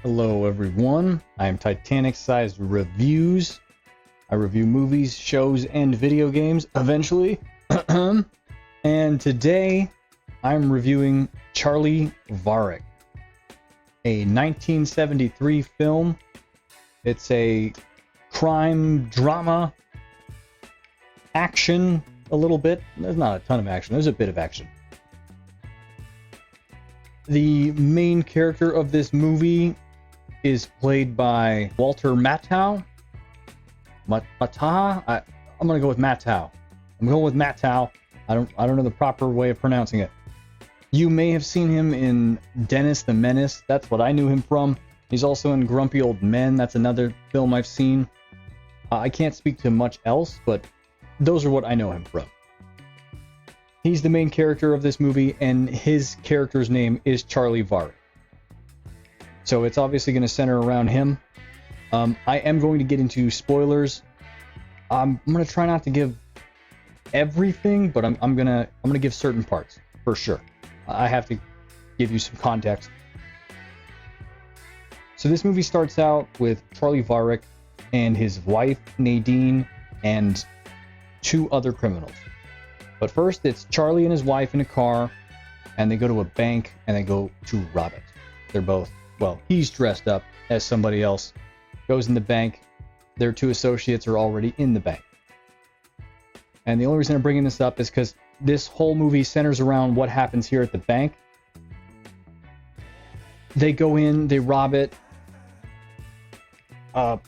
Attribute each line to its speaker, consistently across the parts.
Speaker 1: Hello everyone, I am TitanicSizedReviews. I review movies, shows, and video games, eventually. And today, I'm reviewing Charlie Varrick, a 1973 film. It's a crime, drama, action, a little bit. There's not a ton of action, there's a bit of action. The main character of this movie is played by Walter Matthau. I'm gonna go with Matthau. I'm going with Matthau. I don't know the proper way of pronouncing it. You may have seen him in Dennis the Menace. That's what I knew him from. He's also in Grumpy Old Men. That's another film I've seen. I can't speak to much else, but those are what I know him from. He's the main character of this movie, and his character's name is Charlie Varrick. So it's obviously going to center around him. I am going to get into spoilers. I'm going to try not to give everything, but I'm gonna give certain parts for sure. I have to give you some context. So this movie starts out with Charlie Varrick and his wife Nadine and two other criminals. But first, it's Charlie and his wife in a car, and they go to a bank and they go to rob it. They're both, well, he's dressed up as somebody else, goes in the bank. Their two associates are already in the bank. And the only reason I'm bringing this up is because this whole movie centers around what happens here at the bank. They go in, they rob it. The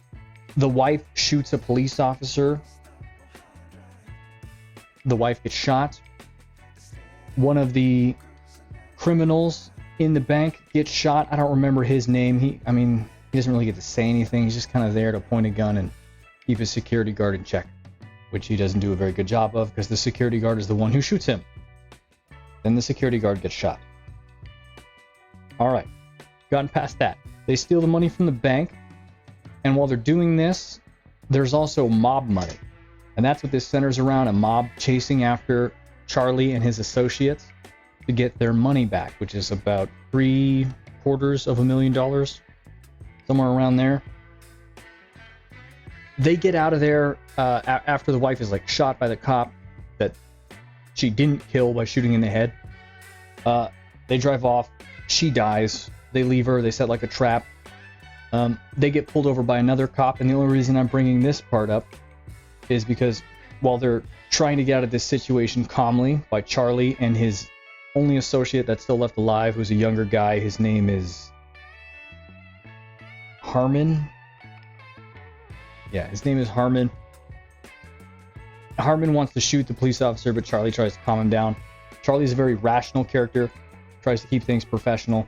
Speaker 1: wife shoots a police officer. The wife gets shot. One of the criminals in the bank gets shot. I don't remember his name. He doesn't really get to say anything. He's just kind of there to point a gun and keep his security guard in check, which he doesn't do a very good job of because the security guard is the one who shoots him. Then the security guard gets shot. All right, gotten past that. They steal the money from the bank, and while they're doing this, there's also mob money. And that's what this centers around, a mob chasing after Charlie and his associates to get their money back, which is about $750,000, somewhere around there. They get out of there after the wife is shot by the cop that she didn't kill by shooting in the head. They drive off. She dies. They leave her. They set a trap. They get pulled over by another cop, and the only reason I'm bringing this part up is because while they're trying to get out of this situation calmly by Charlie and his only associate that's still left alive, who's a younger guy, his name is Harmon. Yeah, his name is Harmon. Harmon wants to shoot the police officer, but Charlie tries to calm him down. Charlie's a very rational character, tries to keep things professional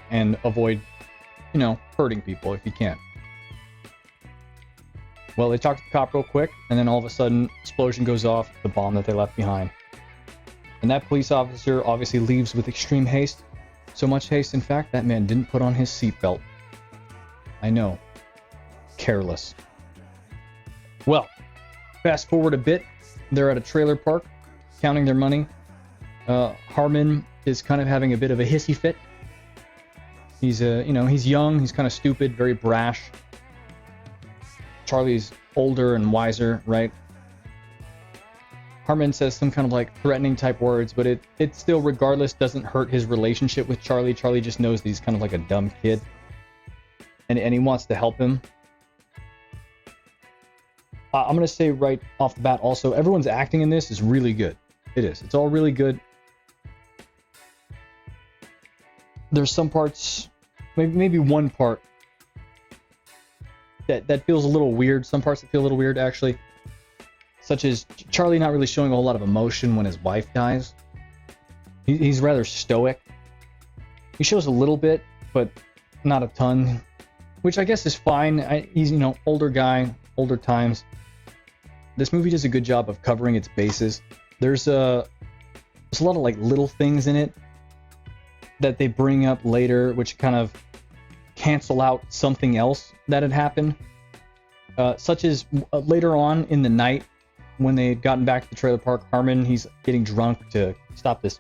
Speaker 1: and avoid, hurting people if he can. Well, they talk to the cop real quick, and then all of a sudden, explosion goes off, the bomb that they left behind. And that police officer obviously leaves with extreme haste. So much haste, in fact, that man didn't put on his seatbelt. I know. Careless. Well, fast forward a bit. They're at a trailer park, counting their money. Harmon is kind of having a bit of a hissy fit. He's he's young, he's kind of stupid, very brash. Charlie's older and wiser, right? Harmon says some kind of threatening type words, but it still, regardless, doesn't hurt his relationship with Charlie. Charlie just knows that he's kind of like a dumb kid, and he wants to help him. I'm going to say right off the bat also, everyone's acting in this is really good. It is. It's all really good. There's some parts, maybe one part, that feels a little weird. Some parts that feel a little weird, actually. Such as Charlie not really showing a whole lot of emotion when his wife dies. He's rather stoic. He shows a little bit, but not a ton. Which I guess is fine. He's, older guy, older times. This movie does a good job of covering its bases. There's a lot of little things in it that they bring up later, which kind of cancel out something else that had happened. Such as later on in the night, when they had gotten back to the trailer park, Harmon, he's getting drunk to stop this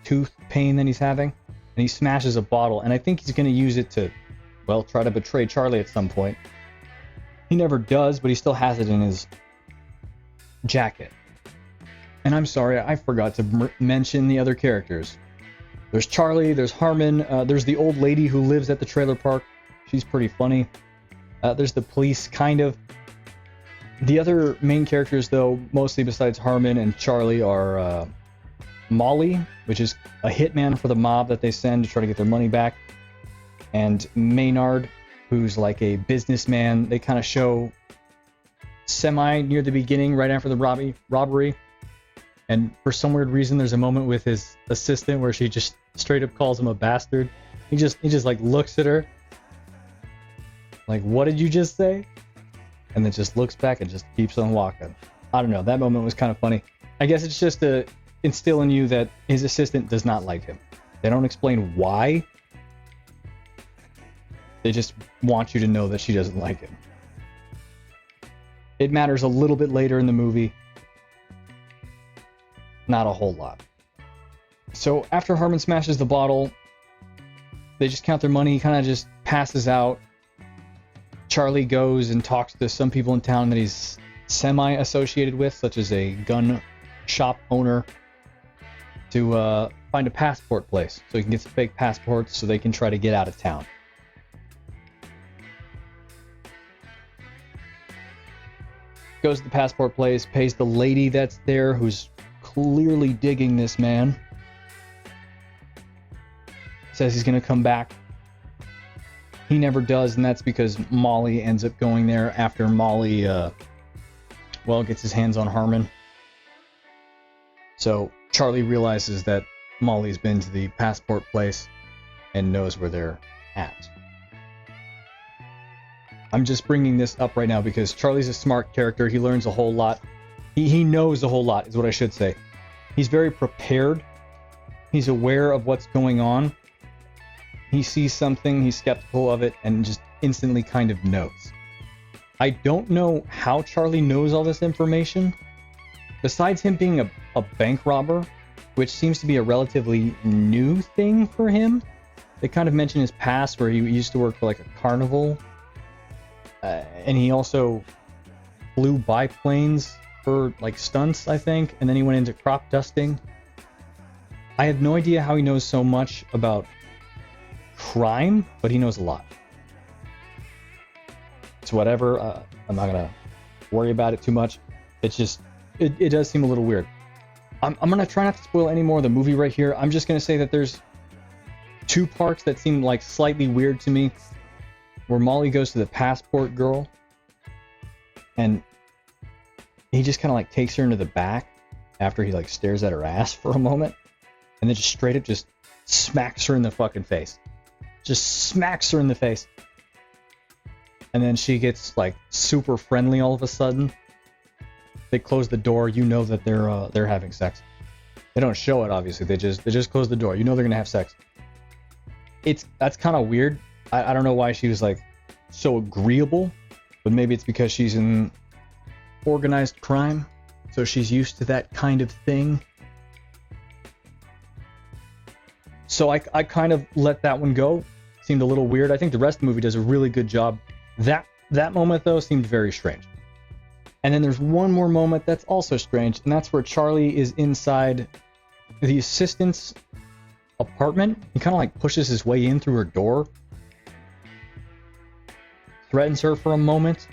Speaker 1: tooth pain that he's having. and he smashes a bottle, and I think he's going to use it to, well, try to betray Charlie at some point. He never does, but he still has it in his jacket. And I'm sorry, I forgot to mention the other characters. There's Charlie, there's Harmon, there's the old lady who lives at the trailer park. She's pretty funny. There's the police, kind of. The other main characters, though, mostly besides Harmon and Charlie, are Molly, which is a hitman for the mob that they send to try to get their money back, and Maynard, who's like a businessman. They kind of show semi near the beginning, right after the robbery. And for some weird reason, there's a moment with his assistant where she just straight up calls him a bastard. He just like looks at her like, what did you just say? And then just looks back and just keeps on walking. I don't know. That moment was kind of funny. I guess it's just to instill in you that his assistant does not like him. They don't explain why. They just want you to know that she doesn't like him. It matters a little bit later in the movie. Not a whole lot. So after Harmon smashes the bottle, they just count their money. He kind of just passes out. Charlie goes and talks to some people in town that he's semi-associated with, such as a gun shop owner, to find a passport place so he can get some fake passports so they can try to get out of town. Goes to the passport place, pays the lady that's there, who's clearly digging this man. Says he's going to come back. He never does, and that's because Molly ends up going there after Molly, gets his hands on Harmon. So Charlie realizes that Molly's been to the passport place and knows where they're at. I'm just bringing this up right now because Charlie's a smart character. He learns a whole lot. He knows a whole lot, is what I should say. He's very prepared. He's aware of what's going on. He sees something, he's skeptical of it, and just instantly kind of knows. I don't know how Charlie knows all this information. Besides him being a bank robber, which seems to be a relatively new thing for him. They kind of mention his past where he used to work for like a carnival. And he also flew biplanes for like stunts, I think. And then he went into crop dusting. I have no idea how he knows so much about crime, but he knows a lot. It's whatever. I'm not gonna worry about it too much. It's just it does seem a little weird. I'm gonna try not to spoil any more of the movie right here. I'm just gonna say that there's two parts that seem like slightly weird to me, where Molly goes to the passport girl and he just kind of like takes her into the back after he like stares at her ass for a moment, and then just straight up just smacks her in the fucking face. Just smacks her in the face. And then she gets like super friendly all of a sudden. They close the door. You know that they're having sex. They don't show it, obviously. They just close the door. You know they're gonna have sex. That's kind of weird. I don't know why she was like so agreeable, but maybe it's because she's in organized crime, so she's used to that kind of thing. So I kind of let that one go. Seemed a little weird. I think the rest of the movie does a really good job. That moment, though, seemed very strange. And then there's one more moment that's also strange, and that's where Charlie is inside the assistant's apartment. He kind of like pushes his way in through her door. Threatens her for a moment.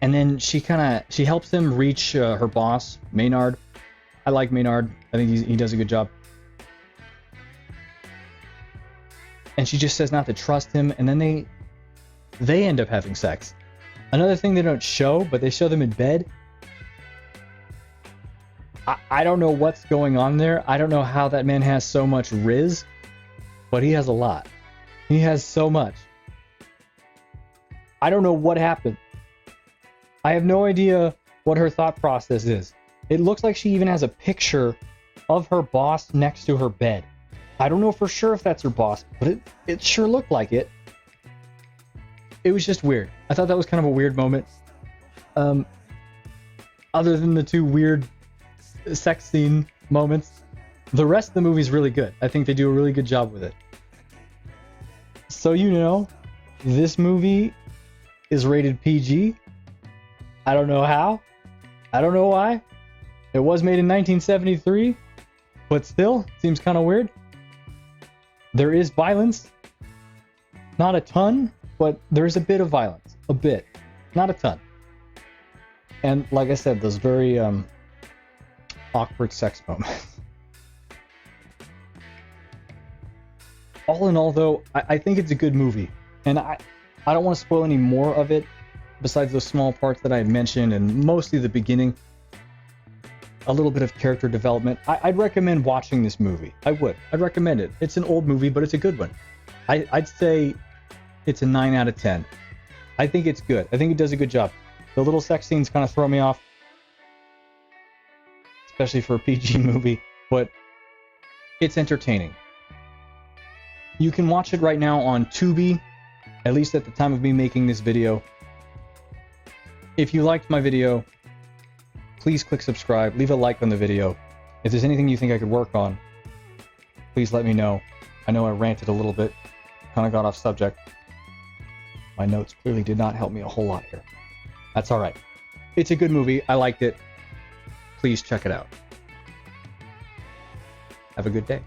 Speaker 1: And then she helps him reach her boss, Maynard. I like Maynard. I think he does a good job. And she just says not to trust him, and then they end up having sex. Another thing they don't show, but they show them in bed. I don't know what's going on there. I don't know how that man has so much riz, but he has a lot. He has so much. I don't know what happened. I have no idea what her thought process is. It looks like she even has a picture of her boss next to her bed. I don't know for sure if that's her boss, but it sure looked like it. It was just weird. I thought that was kind of a weird moment. Other than the two weird sex scene moments, The rest of the movie is really good. I think they do a really good job with it. So you know, this movie is rated PG. I don't know how. I don't know why. It was made in 1973, but still, seems kind of weird. There is violence. Not a ton, but there's a bit of violence. A bit. Not a ton. And like I said, those very awkward sex moments. All in all, though, I think it's a good movie. And I don't want to spoil any more of it, besides those small parts that I mentioned, and mostly the beginning. A little bit of character development. I'd recommend watching this movie. I would. I'd recommend it. It's an old movie, but it's a good one. I'd say it's a 9 out of 10. I think it's good. I think it does a good job. The little sex scenes kind of throw me off, especially for a PG movie, but it's entertaining. You can watch it right now on Tubi, at least at the time of me making this video. If you liked my video, please click subscribe, leave a like on the video. If there's anything you think I could work on, please let me know. I know I ranted a little bit, kind of got off subject. My notes clearly did not help me a whole lot here. That's alright. It's a good movie, I liked it. Please check it out. Have a good day.